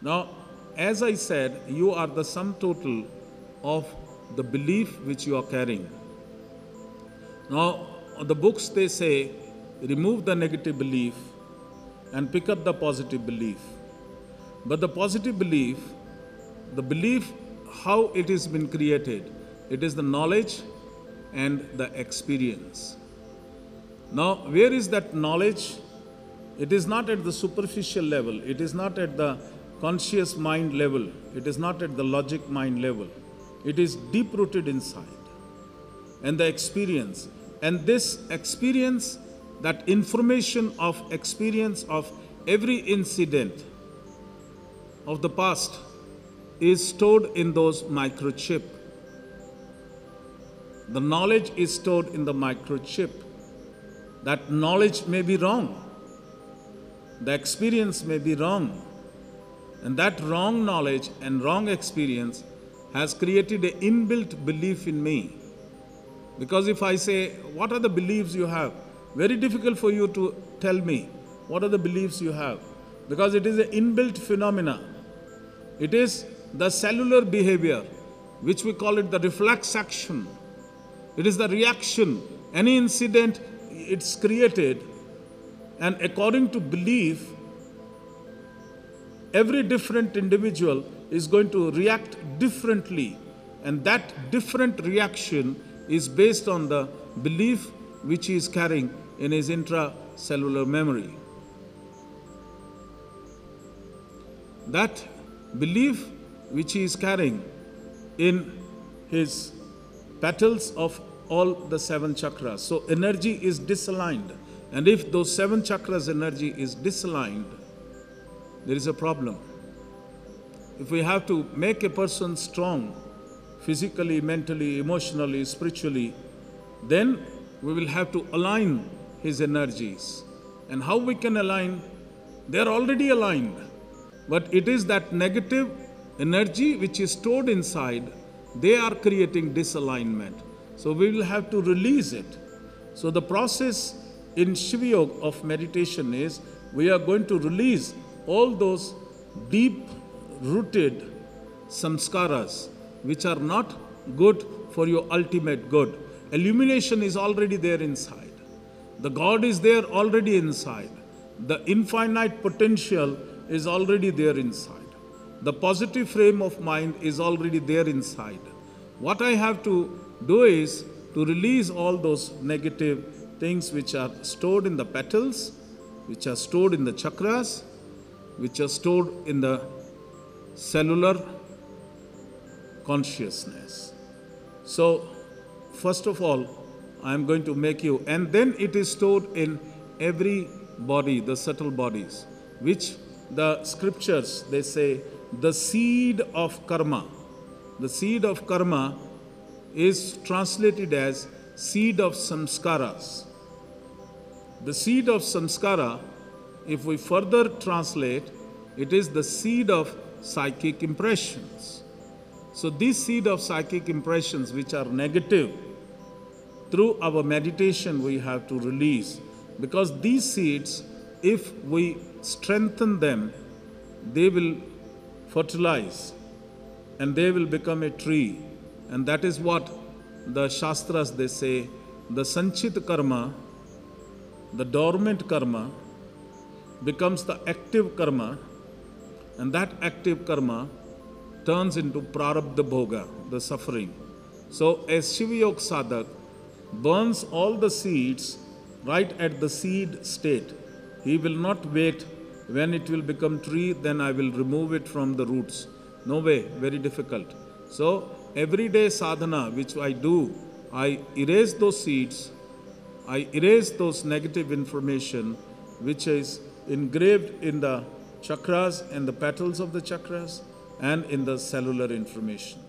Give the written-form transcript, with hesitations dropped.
Now, as I said, you are the sum total of the belief which you are carrying. Now, the books they say, remove the negative belief and pick up the positive belief. But the positive belief, the belief how it has been created, it is the knowledge and the experience. Now, where is that knowledge? It is not at the superficial level. It is not at the conscious mind level. It is not at the logic mind level. It is deep rooted inside. And the experience. And this experience, that information of experience of every incident of the past is stored in those microchip. The knowledge is stored in the microchip. That knowledge may be wrong. The experience may be wrong. And that wrong knowledge and wrong experience has created an inbuilt belief in me. Because if I say, what are the beliefs you have? Very difficult for you to tell me what are the beliefs you have. Because it is an inbuilt phenomena. It is the cellular behavior, which we call it the reflex action. It is the reaction. Any incident, it's created. And according to belief, every different individual is going to react differently. And that different reaction is based on the belief which he is carrying in his intracellular memory. That belief which he is carrying in his petals of all the 7 chakras. So energy is disaligned. And if those 7 chakras energy is disaligned, there is a problem. If we have to make a person strong, physically, mentally, emotionally, spiritually, then we will have to align his energies. And how we can align? They are already aligned. But it is that negative energy which is stored inside, they are creating disalignment. So we will have to release it. So the process in Shiva Yoga of meditation is, we are going to release all those deep-rooted samskaras which are not good for your ultimate good. Illumination is already there inside. The God is there already inside. The infinite potential is already there inside. The positive frame of mind is already there inside. What I have to do is to release all those negative things which are stored in the petals, which are stored in the chakras, which are stored in the cellular consciousness. So, first of all, I am going to make you, and then it is stored in every body, the subtle bodies, which the scriptures, they say, the seed of karma. The seed of karma is translated as seed of samskaras. The seed of samskara, if we further translate, it is the seed of psychic impressions. So these seed of psychic impressions which are negative, through our meditation we have to release. Because these seeds, if we strengthen them, they will fertilize and they will become a tree. And that is what the Shastras, they say, the sanchit karma, the dormant karma, becomes the active karma, and that active karma turns into prarabdha bhoga, the suffering. So as Shiva Yoga sadhak burns all the seeds right at the seed state, he will not wait when it will become tree, then I will remove it from the roots. No way, very difficult. So everyday sadhana which I do, I erase those seeds, I erase those negative information which is engraved in the chakras and the petals of the chakras and in the cellular information.